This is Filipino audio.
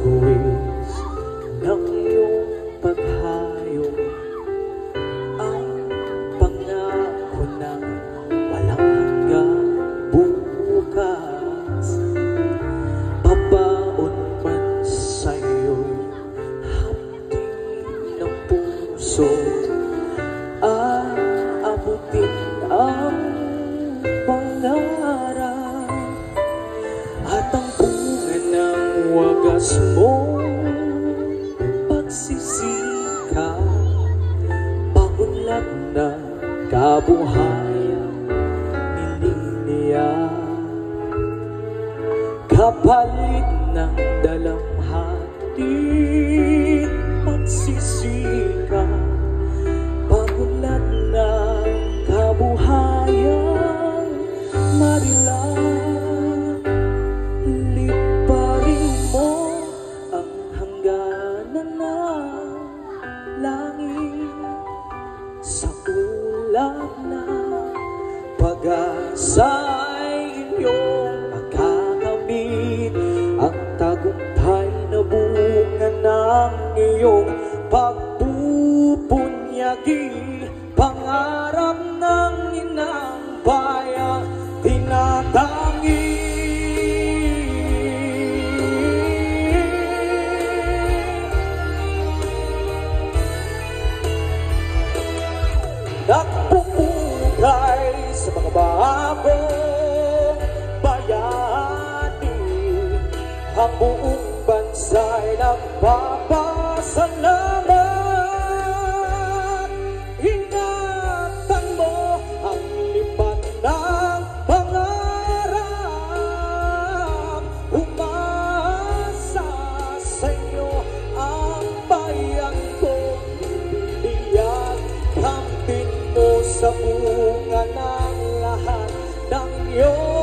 buwis ng iyong paghayo ang pangako ng walang hanggang bukas. Pabaon man sa'yo'y hapting ng puso, aabutin ang pangarap at ang bunga ng wagas mong pagsisikap. Paunlad na kabuhayan nililiyak, kapalit ng dalamhating pagsisikap. Paunlad ng kabuhayan marilang, liparin mo ang hangganan ng langit sa ulap na pag-asa'y inyong makakamit ang tagumpay na bunga ng iyong pagpupunyagi. Pangarap ng inang bayan tinatangi. Nagpupugay sa mga bagong bayani, ang buong bansa'y nagpapasalamat. Ingatan mo ang lipat ng pangarap, umasa sa iyo ang bayan ko. Biyag kamtin mo sa bunga ng lahat ng iyong